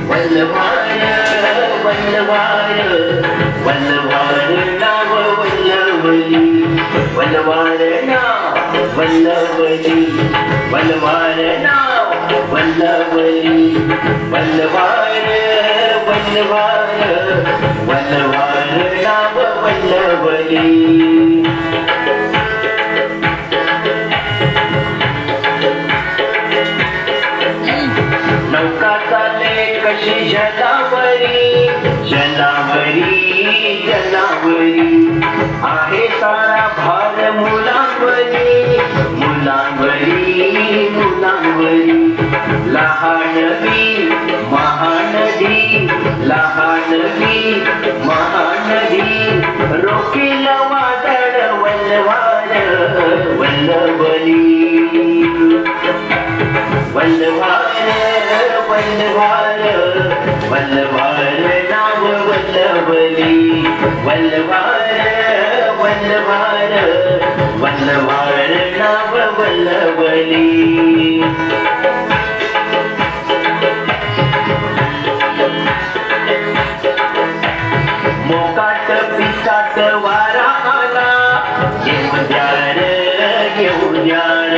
वल्लभार वल्लभार वल्लभार नाव वल्लवली वल्लभार नाव वल्लवली वल्लभार नाव वल्लवली वल्लभार वल्लभार वल्लभार नाव वल्लवली नौका चाले कशी जलावरी जलावरी जलावरी आहे सारा भार मुलांवरी मुलांवरी मुलांवरी लहानवी महानदी लहानवी महानदी रोकील वादळ वल्लभार वल्लवली वल्लभार वल्लभार वल्लभार नाव वल्लवली वल्लभार वल्लभार वल्लभार नाव वल्लवली मोकाट पिसाट वारा आला घेऊन द्यार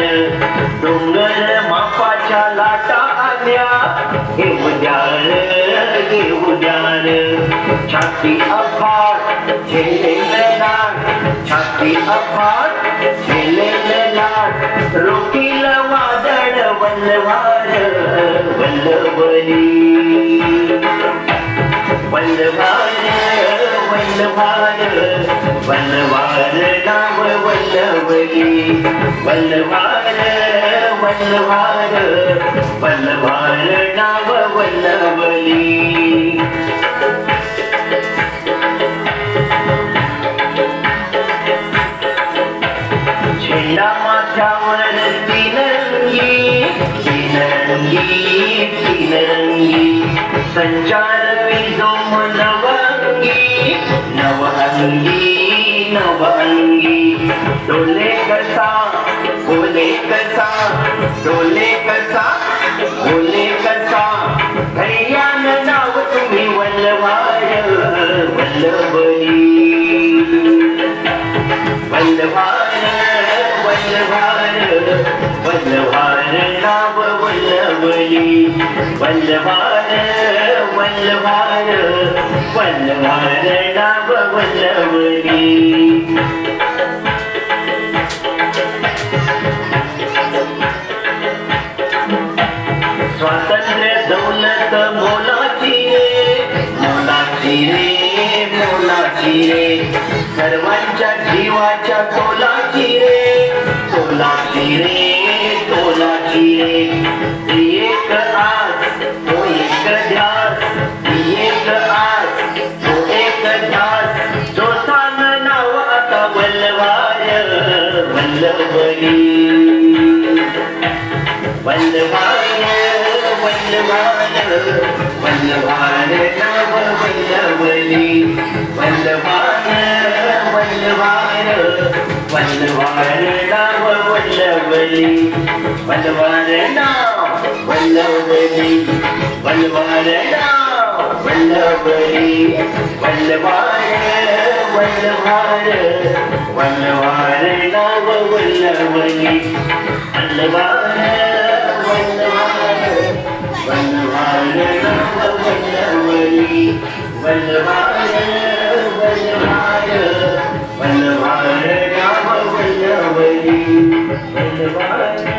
डोंगर मापाच्या लाटा आल्या घेऊन द्यार छाती अफाट झेलेले लाट छाती अफाट झेलेले लाट रोकील वादळ वल्लभार वल्लवली वल्लभार वल्लभार वल्लभार नाव वल्लवली वल्लभार वल्लभार वल्लभार नाव वल्लवली झेंडा माथ्यावर तीन रंगी तीन रंगी तीन रंगी संचार विजोम नवअंगी नवअंगी नवअंगी डोले कसा बोले कसा डोले कसा बोले कसा धैर्यान नाव तुम्ही वल्लभार वल्लवली वल्लभार वल्लभार वल्लभार नाव वल्लवली वल्लभार वल्लभार वल्लभार नाव वल्लवली स्वातंत्र्य दौलत मोलाची रे मोलाची रे सर्वांच्या जीवाच्या तोलाची रे तोलाची रे तोलाची रे ती एक आस तो एक ध्यास ती एक आस तो एक ध्यास जो सांग नाव आता वल्लभार वल्लवली वल्लभार वल्लभार वल्लभार नाव वल्लवली वल्लभार वल्लभार वल्लभार नाव वल्लवली वल्लभार नाव वल्लवली वल्लभार नाव वल्लवली वल्लभार वल्लभार वल्लभार नाव वल्लवली वल्लभार वल्लभार वल्लभार नाव वल्लवली वल्लभार वल्लभार वल्लभार नाव वल्लवली वल्लभार